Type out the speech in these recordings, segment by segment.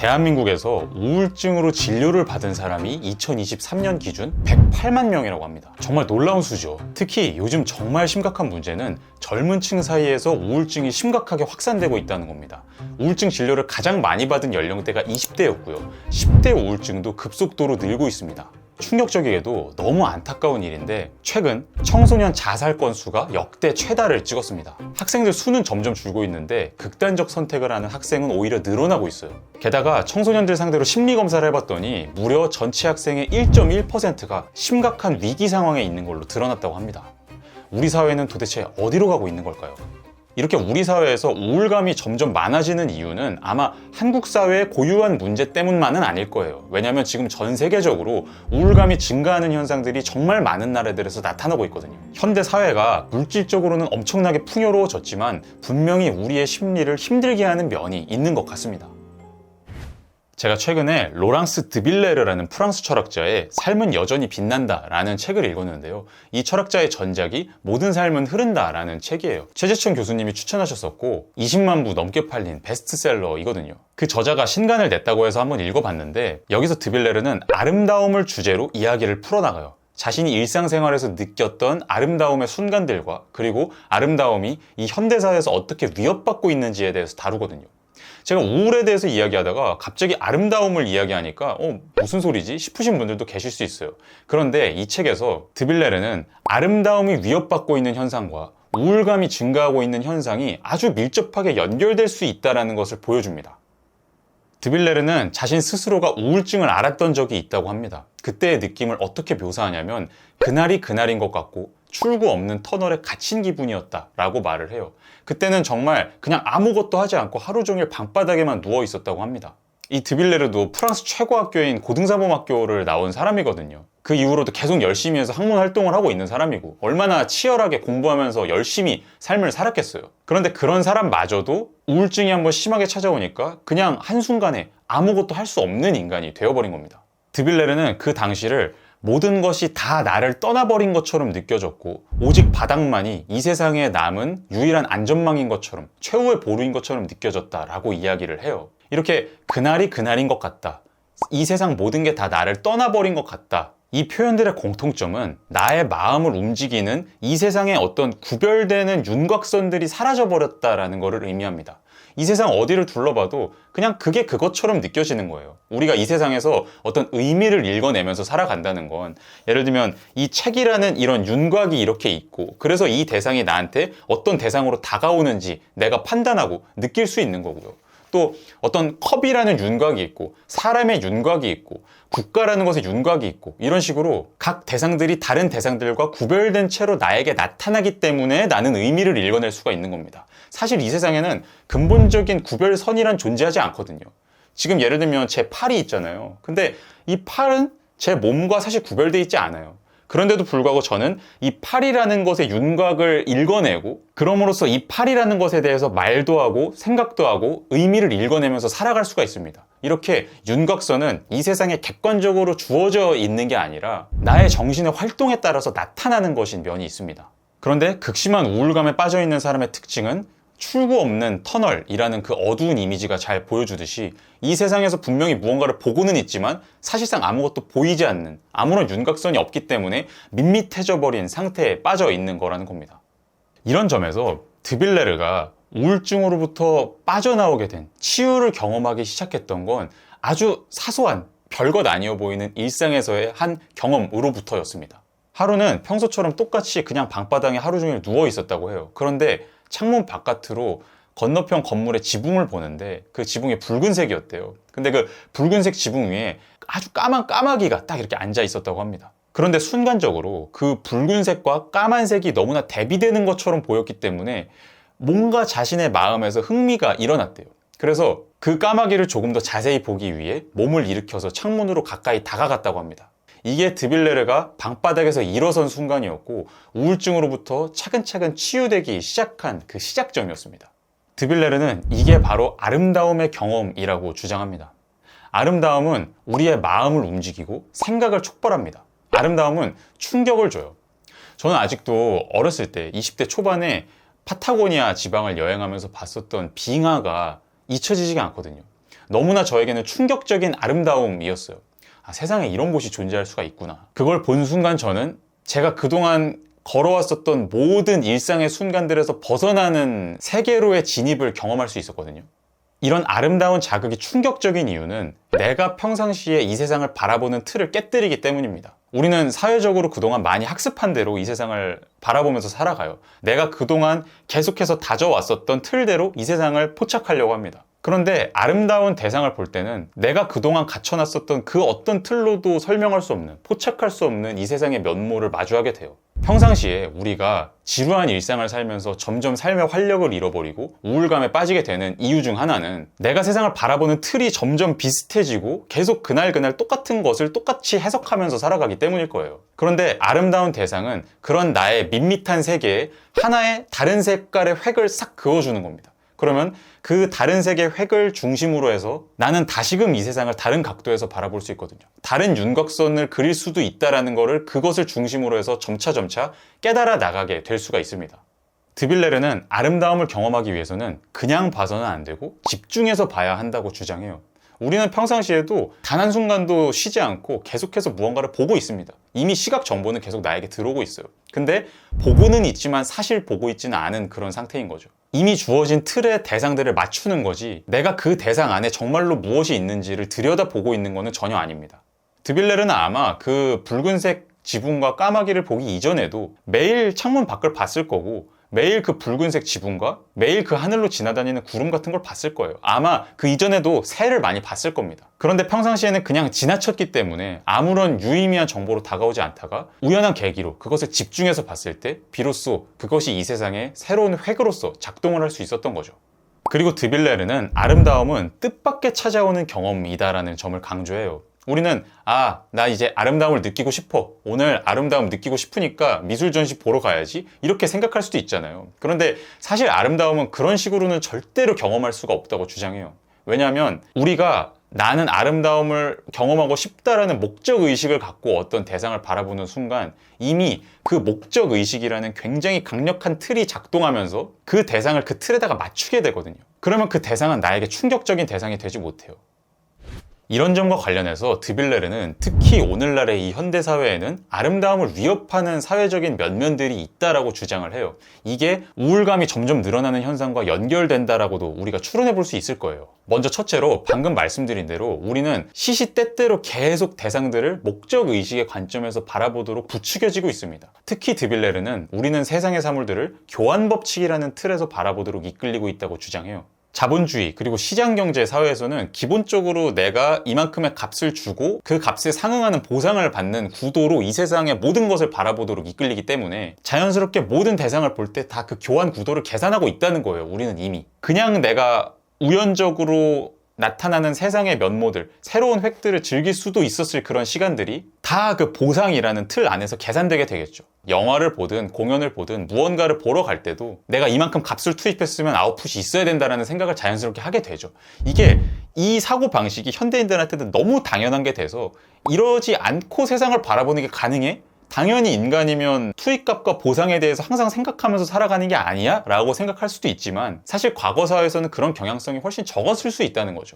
대한민국에서 우울증으로 진료를 받은 사람이 2023년 기준 108만 명이라고 합니다. 정말 놀라운 수죠. 특히 요즘 정말 심각한 문제는 젊은 층 사이에서 우울증이 심각하게 확산되고 있다는 겁니다. 우울증 진료를 가장 많이 받은 연령대가 20대였고요. 10대 우울증도 급속도로 늘고 있습니다. 충격적이게도 너무 안타까운 일인데 최근 청소년 자살 건수가 역대 최다를 찍었습니다. 학생들 수는 점점 줄고 있는데 극단적 선택을 하는 학생은 오히려 늘어나고 있어요. 게다가 청소년들 상대로 심리검사를 해봤더니 무려 전체 학생의 1.1%가 심각한 위기 상황에 있는 걸로 드러났다고 합니다. 우리 사회는 도대체 어디로 가고 있는 걸까요? 이렇게 우리 사회에서 우울감이 점점 많아지는 이유는 아마 한국 사회의 고유한 문제 때문만은 아닐 거예요. 왜냐하면 지금 전 세계적으로 우울감이 증가하는 현상들이 정말 많은 나라들에서 나타나고 있거든요. 현대 사회가 물질적으로는 엄청나게 풍요로워졌지만 분명히 우리의 심리를 힘들게 하는 면이 있는 것 같습니다. 제가 최근에 로랑스 드빌레르라는 프랑스 철학자의 삶은 여전히 빛난다 라는 책을 읽었는데요. 이 철학자의 전작이 모든 삶은 흐른다 라는 책이에요. 최재천 교수님이 추천하셨었고 20만 부 넘게 팔린 베스트셀러이거든요. 그 저자가 신간을 냈다고 해서 한번 읽어봤는데 여기서 드빌레르는 아름다움을 주제로 이야기를 풀어나가요. 자신이 일상생활에서 느꼈던 아름다움의 순간들과 그리고 아름다움이 이 현대사회에서 어떻게 위협받고 있는지에 대해서 다루거든요. 제가 우울에 대해서 이야기하다가 갑자기 아름다움을 이야기하니까 무슨 소리지? 싶으신 분들도 계실 수 있어요. 그런데 이 책에서 드빌레르는 아름다움이 위협받고 있는 현상과 우울감이 증가하고 있는 현상이 아주 밀접하게 연결될 수 있다는 것을 보여줍니다. 드빌레르는 자신 스스로가 우울증을 앓았던 적이 있다고 합니다. 그때의 느낌을 어떻게 묘사하냐면 그날이 그날인 것 같고 출구 없는 터널에 갇힌 기분이었다 라고 말을 해요. 그때는 정말 그냥 아무것도 하지 않고 하루 종일 방바닥에만 누워 있었다고 합니다. 이 드빌레르도 프랑스 최고 학교인 고등사범학교를 나온 사람이거든요. 그 이후로도 계속 열심히 해서 학문 활동을 하고 있는 사람이고 얼마나 치열하게 공부하면서 열심히 삶을 살았겠어요. 그런데 그런 사람마저도 우울증이 한번 심하게 찾아오니까 그냥 한순간에 아무것도 할 수 없는 인간이 되어버린 겁니다. 드빌레르는 그 당시를 모든 것이 다 나를 떠나버린 것처럼 느껴졌고 오직 바닥만이 이 세상에 남은 유일한 안전망인 것처럼 최후의 보루인 것처럼 느껴졌다라고 이야기를 해요. 이렇게 그날이 그날인 것 같다. 이 세상 모든 게 다 나를 떠나버린 것 같다. 이 표현들의 공통점은 나의 마음을 움직이는 이 세상의 어떤 구별되는 윤곽선들이 사라져버렸다라는 것을 의미합니다. 이 세상 어디를 둘러봐도 그냥 그게 그것처럼 느껴지는 거예요. 우리가 이 세상에서 어떤 의미를 읽어내면서 살아간다는 건 예를 들면 이 책이라는 이런 윤곽이 이렇게 있고 그래서 이 대상이 나한테 어떤 대상으로 다가오는지 내가 판단하고 느낄 수 있는 거고요. 또 어떤 컵이라는 윤곽이 있고 사람의 윤곽이 있고 국가라는 것의 윤곽이 있고 이런 식으로 각 대상들이 다른 대상들과 구별된 채로 나에게 나타나기 때문에 나는 의미를 읽어낼 수가 있는 겁니다. 사실 이 세상에는 근본적인 구별선이란 존재하지 않거든요. 지금 예를 들면 제 팔이 있잖아요. 근데 이 팔은 제 몸과 사실 구별되어 있지 않아요. 그런데도 불구하고 저는 이 팔이라는 것의 윤곽을 읽어내고 그럼으로써 이 팔이라는 것에 대해서 말도 하고 생각도 하고 의미를 읽어내면서 살아갈 수가 있습니다. 이렇게 윤곽선은 이 세상에 객관적으로 주어져 있는 게 아니라 나의 정신의 활동에 따라서 나타나는 것인 면이 있습니다. 그런데 극심한 우울감에 빠져 있는 사람의 특징은 출구 없는 터널이라는 그 어두운 이미지가 잘 보여주듯이 이 세상에서 분명히 무언가를 보고는 있지만 사실상 아무것도 보이지 않는 아무런 윤곽선이 없기 때문에 밋밋해져 버린 상태에 빠져 있는 거라는 겁니다. 이런 점에서 드빌레르가 우울증으로부터 빠져나오게 된 치유를 경험하기 시작했던 건 아주 사소한 별것 아니어 보이는 일상에서의 한 경험으로부터였습니다. 하루는 평소처럼 똑같이 그냥 방바닥에 하루 종일 누워 있었다고 해요. 그런데 창문 바깥으로 건너편 건물의 지붕을 보는데 그 지붕이 붉은색이었대요. 근데 그 붉은색 지붕 위에 아주 까만 까마귀가 딱 이렇게 앉아 있었다고 합니다. 그런데 순간적으로 그 붉은색과 까만색이 너무나 대비되는 것처럼 보였기 때문에 뭔가 자신의 마음에서 흥미가 일어났대요. 그래서 그 까마귀를 조금 더 자세히 보기 위해 몸을 일으켜서 창문으로 가까이 다가갔다고 합니다. 이게 드빌레르가 방바닥에서 일어선 순간이었고 우울증으로부터 차근차근 치유되기 시작한 그 시작점이었습니다. 드빌레르는 이게 바로 아름다움의 경험이라고 주장합니다. 아름다움은 우리의 마음을 움직이고 생각을 촉발합니다. 아름다움은 충격을 줘요. 저는 아직도 어렸을 때 20대 초반에 파타고니아 지방을 여행하면서 봤었던 빙하가 잊혀지지가 않거든요. 너무나 저에게는 충격적인 아름다움이었어요. 아, 세상에 이런 곳이 존재할 수가 있구나. 그걸 본 순간 저는 제가 그동안 걸어왔었던 모든 일상의 순간들에서 벗어나는 세계로의 진입을 경험할 수 있었거든요. 이런 아름다운 자극이 충격적인 이유는 내가 평상시에 이 세상을 바라보는 틀을 깨뜨리기 때문입니다. 우리는 사회적으로 그동안 많이 학습한 대로 이 세상을 바라보면서 살아가요. 내가 그동안 계속해서 다져왔었던 틀대로 이 세상을 포착하려고 합니다. 그런데 아름다운 대상을 볼 때는 내가 그동안 갖춰놨었던 그 어떤 틀로도 설명할 수 없는, 포착할 수 없는 이 세상의 면모를 마주하게 돼요. 평상시에 우리가 지루한 일상을 살면서 점점 삶의 활력을 잃어버리고 우울감에 빠지게 되는 이유 중 하나는 내가 세상을 바라보는 틀이 점점 비슷해지고 계속 그날 똑같은 것을 똑같이 해석하면서 살아가기 때문일 거예요. 그런데 아름다운 대상은 그런 나의 밋밋한 세계에 하나의 다른 색깔의 획을 싹 그어주는 겁니다. 그러면 그 다른 색의 획을 중심으로 해서 나는 다시금 이 세상을 다른 각도에서 바라볼 수 있거든요. 다른 윤곽선을 그릴 수도 있다는 거를 그것을 중심으로 해서 점차 깨달아 나가게 될 수가 있습니다. 드빌레르는 아름다움을 경험하기 위해서는 그냥 봐서는 안 되고 집중해서 봐야 한다고 주장해요. 우리는 평상시에도 단 한순간도 쉬지 않고 계속해서 무언가를 보고 있습니다. 이미 시각 정보는 계속 나에게 들어오고 있어요. 근데 보고는 있지만 사실 보고 있지는 않은 그런 상태인 거죠. 이미 주어진 틀의 대상들을 맞추는 거지 내가 그 대상 안에 정말로 무엇이 있는지를 들여다보고 있는 거는 전혀 아닙니다. 드빌레르는 아마 그 붉은색 지붕과 까마귀를 보기 이전에도 매일 창문 밖을 봤을 거고 매일 그 붉은색 지붕과 매일 그 하늘로 지나다니는 구름 같은 걸 봤을 거예요. 아마 그 이전에도 새를 많이 봤을 겁니다. 그런데 평상시에는 그냥 지나쳤기 때문에 아무런 유의미한 정보로 다가오지 않다가 우연한 계기로 그것을 집중해서 봤을 때 비로소 그것이 이 세상의 새로운 획으로서 작동을 할 수 있었던 거죠. 그리고 드빌레르는 아름다움은 뜻밖의 찾아오는 경험이다라는 점을 강조해요. 우리는 나 이제 아름다움을 느끼고 싶어. 오늘 아름다움 느끼고 싶으니까 미술 전시 보러 가야지. 이렇게 생각할 수도 있잖아요. 그런데 사실 아름다움은 그런 식으로는 절대로 경험할 수가 없다고 주장해요. 왜냐하면 우리가 나는 아름다움을 경험하고 싶다라는 목적의식을 갖고 어떤 대상을 바라보는 순간 이미 그 목적의식이라는 굉장히 강력한 틀이 작동하면서 그 대상을 그 틀에다가 맞추게 되거든요. 그러면 그 대상은 나에게 충격적인 대상이 되지 못해요. 이런 점과 관련해서 드빌레르는 특히 오늘날의 이 현대사회에는 아름다움을 위협하는 사회적인 면면들이 있다라고 주장을 해요. 이게 우울감이 점점 늘어나는 현상과 연결된다라고도 우리가 추론해 볼 수 있을 거예요. 먼저 첫째로 방금 말씀드린 대로 우리는 시시때때로 계속 대상들을 목적의식의 관점에서 바라보도록 부추겨지고 있습니다. 특히 드빌레르는 우리는 세상의 사물들을 교환법칙이라는 틀에서 바라보도록 이끌리고 있다고 주장해요. 자본주의 그리고 시장경제 사회에서는 기본적으로 내가 이만큼의 값을 주고 그 값에 상응하는 보상을 받는 구도로 이 세상의 모든 것을 바라보도록 이끌리기 때문에 자연스럽게 모든 대상을 볼 때 다 그 교환 구도를 계산하고 있다는 거예요. 우리는 이미 그냥 내가 우연적으로 나타나는 세상의 면모들, 새로운 획들을 즐길 수도 있었을 그런 시간들이 다 그 보상이라는 틀 안에서 계산되게 되겠죠. 영화를 보든 공연을 보든 무언가를 보러 갈 때도 내가 이만큼 값을 투입했으면 아웃풋이 있어야 된다는 생각을 자연스럽게 하게 되죠. 이게 이 사고 방식이 현대인들한테는 너무 당연한 게 돼서 이러지 않고 세상을 바라보는 게 가능해? 당연히 인간이면 투입값과 보상에 대해서 항상 생각하면서 살아가는 게 아니야? 라고 생각할 수도 있지만 사실 과거 사회에서는 그런 경향성이 훨씬 적었을 수 있다는 거죠.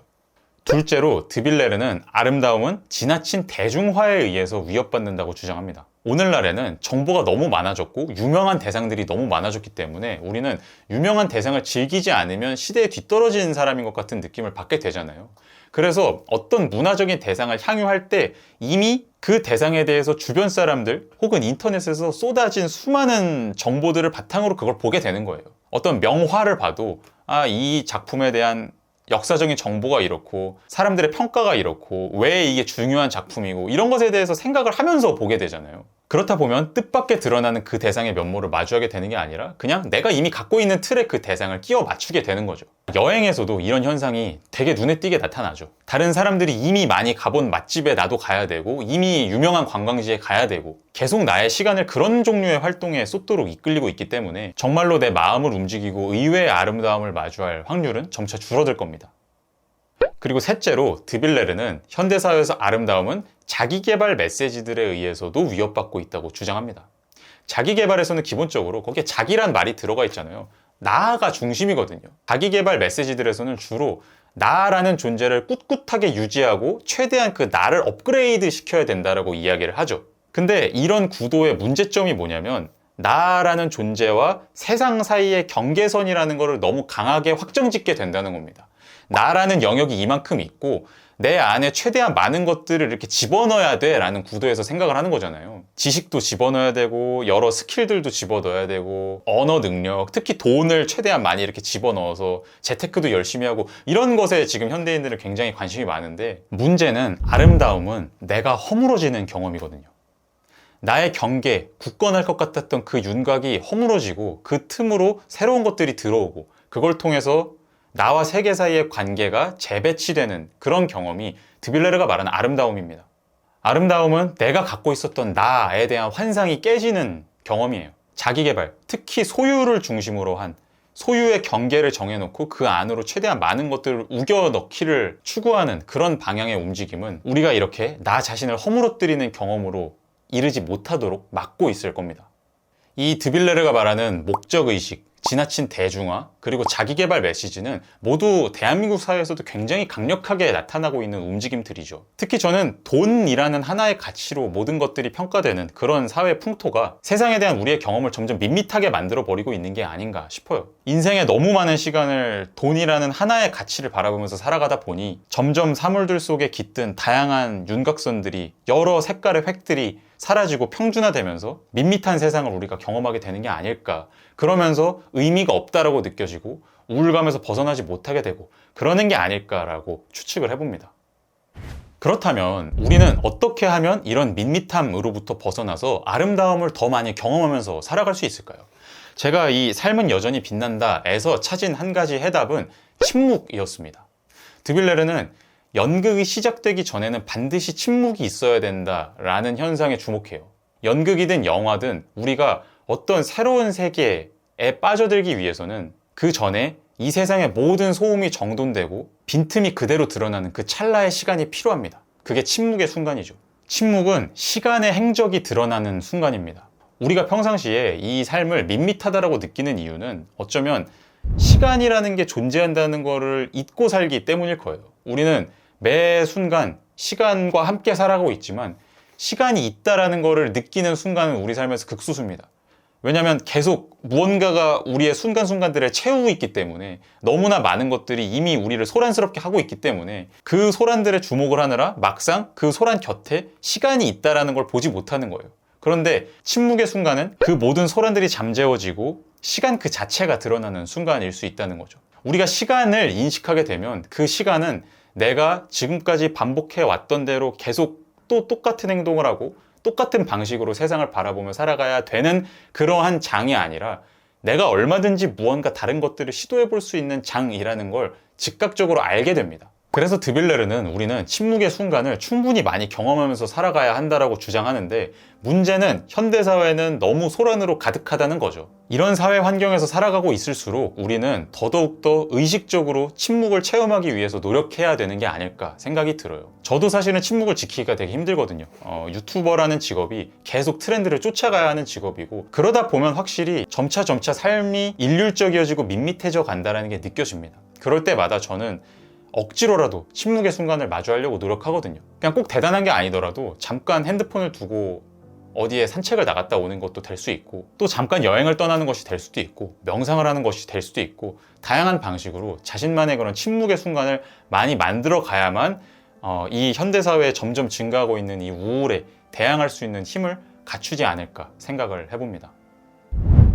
둘째로 드빌레르는 아름다움은 지나친 대중화에 의해서 위협받는다고 주장합니다. 오늘날에는 정보가 너무 많아졌고 유명한 대상들이 너무 많아졌기 때문에 우리는 유명한 대상을 즐기지 않으면 시대에 뒤떨어지는 사람인 것 같은 느낌을 받게 되잖아요. 그래서 어떤 문화적인 대상을 향유할 때 이미 그 대상에 대해서 주변 사람들 혹은 인터넷에서 쏟아진 수많은 정보들을 바탕으로 그걸 보게 되는 거예요. 어떤 명화를 봐도 이 작품에 대한 역사적인 정보가 이렇고 사람들의 평가가 이렇고 왜 이게 중요한 작품이고 이런 것에 대해서 생각을 하면서 보게 되잖아요. 그렇다 보면 뜻밖의 드러나는 그 대상의 면모를 마주하게 되는 게 아니라 그냥 내가 이미 갖고 있는 틀에 그 대상을 끼워 맞추게 되는 거죠. 여행에서도 이런 현상이 되게 눈에 띄게 나타나죠. 다른 사람들이 이미 많이 가본 맛집에 나도 가야 되고 이미 유명한 관광지에 가야 되고 계속 나의 시간을 그런 종류의 활동에 쏟도록 이끌리고 있기 때문에 정말로 내 마음을 움직이고 의외의 아름다움을 마주할 확률은 점차 줄어들 겁니다. 그리고 셋째로 드빌레르는 현대사회에서 아름다움은 자기개발 메시지들에 의해서도 위협받고 있다고 주장합니다. 자기개발에서는 기본적으로 거기에 자기란 말이 들어가 있잖아요. 나가 중심이거든요. 자기개발 메시지들에서는 주로 나라는 존재를 꿋꿋하게 유지하고 최대한 그 나를 업그레이드 시켜야 된다라고 이야기를 하죠. 근데 이런 구도의 문제점이 뭐냐면 나라는 존재와 세상 사이의 경계선이라는 것을 너무 강하게 확정짓게 된다는 겁니다. 나라는 영역이 이만큼 있고 내 안에 최대한 많은 것들을 이렇게 집어넣어야 돼 라는 구도에서 생각을 하는 거잖아요. 지식도 집어넣어야 되고 여러 스킬들도 집어넣어야 되고 언어 능력, 특히 돈을 최대한 많이 이렇게 집어넣어서 재테크도 열심히 하고 이런 것에 지금 현대인들은 굉장히 관심이 많은데 문제는 아름다움은 내가 허물어지는 경험이거든요. 나의 경계, 굳건할 것 같았던 그 윤곽이 허물어지고 그 틈으로 새로운 것들이 들어오고 그걸 통해서 나와 세계 사이의 관계가 재배치되는 그런 경험이 드빌레르가 말하는 아름다움입니다. 아름다움은 내가 갖고 있었던 나에 대한 환상이 깨지는 경험이에요. 자기개발, 특히 소유를 중심으로 한 소유의 경계를 정해놓고 그 안으로 최대한 많은 것들을 우겨 넣기를 추구하는 그런 방향의 움직임은 우리가 이렇게 나 자신을 허물어뜨리는 경험으로 이르지 못하도록 막고 있을 겁니다. 이 드빌레르가 말하는 목적의식, 지나친 대중화, 그리고 자기개발 메시지는 모두 대한민국 사회에서도 굉장히 강력하게 나타나고 있는 움직임들이죠. 특히 저는 돈이라는 하나의 가치로 모든 것들이 평가되는 그런 사회 풍토가 세상에 대한 우리의 경험을 점점 밋밋하게 만들어버리고 있는 게 아닌가 싶어요. 인생에 너무 많은 시간을 돈이라는 하나의 가치를 바라보면서 살아가다 보니 점점 사물들 속에 깃든 다양한 윤곽선들이 여러 색깔의 획들이 사라지고 평준화되면서 밋밋한 세상을 우리가 경험하게 되는 게 아닐까. 그러면서 의미가 없다라고 느껴지고 우울감에서 벗어나지 못하게 되고 그러는 게 아닐까라고 추측을 해봅니다. 그렇다면 우리는 어떻게 하면 이런 밋밋함으로부터 벗어나서 아름다움을 더 많이 경험하면서 살아갈 수 있을까요? 제가 이 삶은 여전히 빛난다에서 찾은 한 가지 해답은 침묵이었습니다. 드빌레르는 연극이 시작되기 전에는 반드시 침묵이 있어야 된다라는 현상에 주목해요. 연극이든 영화든 우리가 어떤 새로운 세계에 빠져들기 위해서는 그 전에 이 세상의 모든 소음이 정돈되고 빈틈이 그대로 드러나는 그 찰나의 시간이 필요합니다. 그게 침묵의 순간이죠. 침묵은 시간의 행적이 드러나는 순간입니다. 우리가 평상시에 이 삶을 밋밋하다라고 느끼는 이유는 어쩌면 시간이라는 게 존재한다는 거를 잊고 살기 때문일 거예요. 우리는 매 순간 시간과 함께 살아가고 있지만 시간이 있다라는 거를 느끼는 순간은 우리 삶에서 극소수입니다. 왜냐하면 계속 무언가가 우리의 순간순간들을 채우고 있기 때문에 너무나 많은 것들이 이미 우리를 소란스럽게 하고 있기 때문에 그 소란들에 주목을 하느라 막상 그 소란 곁에 시간이 있다라는 걸 보지 못하는 거예요. 그런데 침묵의 순간은 그 모든 소란들이 잠재워지고 시간 그 자체가 드러나는 순간일 수 있다는 거죠. 우리가 시간을 인식하게 되면 그 시간은 내가 지금까지 반복해 왔던 대로 계속 또 똑같은 행동을 하고 똑같은 방식으로 세상을 바라보며 살아가야 되는 그러한 장이 아니라 내가 얼마든지 무언가 다른 것들을 시도해 볼 수 있는 장이라는 걸 즉각적으로 알게 됩니다. 그래서 드빌레르는 우리는 침묵의 순간을 충분히 많이 경험하면서 살아가야 한다라고 주장하는데 문제는 현대사회는 너무 소란으로 가득하다는 거죠. 이런 사회 환경에서 살아가고 있을수록 우리는 더더욱더 의식적으로 침묵을 체험하기 위해서 노력해야 되는 게 아닐까 생각이 들어요. 저도 사실은 침묵을 지키기가 되게 힘들거든요. 유튜버라는 직업이 계속 트렌드를 쫓아가야 하는 직업이고 그러다 보면 확실히 점차 삶이 일률적이어지고 밋밋해져 간다는 게 느껴집니다. 그럴 때마다 저는 억지로라도 침묵의 순간을 마주하려고 노력하거든요. 그냥 꼭 대단한 게 아니더라도 잠깐 핸드폰을 두고 어디에 산책을 나갔다 오는 것도 될 수 있고 또 잠깐 여행을 떠나는 것이 될 수도 있고 명상을 하는 것이 될 수도 있고 다양한 방식으로 자신만의 그런 침묵의 순간을 많이 만들어 가야만 이 현대사회에 점점 증가하고 있는 이 우울에 대항할 수 있는 힘을 갖추지 않을까 생각을 해봅니다.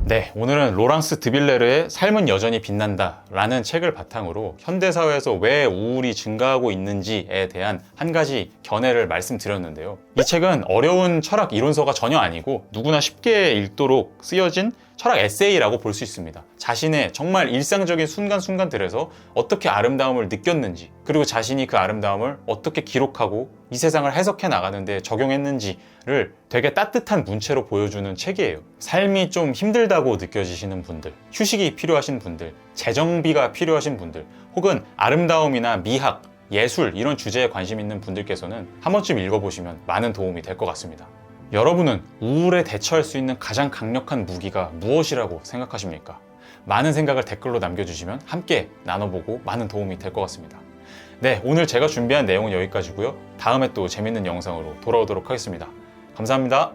네, 오늘은 로랑스 드빌레르의 삶은 여전히 빛난다 라는 책을 바탕으로 현대사회에서 왜 우울이 증가하고 있는지에 대한 한 가지 견해를 말씀드렸는데요. 이 책은 어려운 철학 이론서가 전혀 아니고 누구나 쉽게 읽도록 쓰여진 철학 에세이라고 볼 수 있습니다. 자신의 정말 일상적인 순간순간들에서 어떻게 아름다움을 느꼈는지 그리고 자신이 그 아름다움을 어떻게 기록하고 이 세상을 해석해 나가는데 적용했는지를 되게 따뜻한 문체로 보여주는 책이에요. 삶이 좀 힘들다고 느껴지시는 분들, 휴식이 필요하신 분들, 재정비가 필요하신 분들 혹은 아름다움이나 미학, 예술 이런 주제에 관심 있는 분들께서는 한 번쯤 읽어보시면 많은 도움이 될 것 같습니다. 여러분은 우울에 대처할 수 있는 가장 강력한 무기가 무엇이라고 생각하십니까? 많은 생각을 댓글로 남겨주시면 함께 나눠보고 많은 도움이 될 것 같습니다. 네, 오늘 제가 준비한 내용은 여기까지고요. 다음에 또 재밌는 영상으로 돌아오도록 하겠습니다. 감사합니다.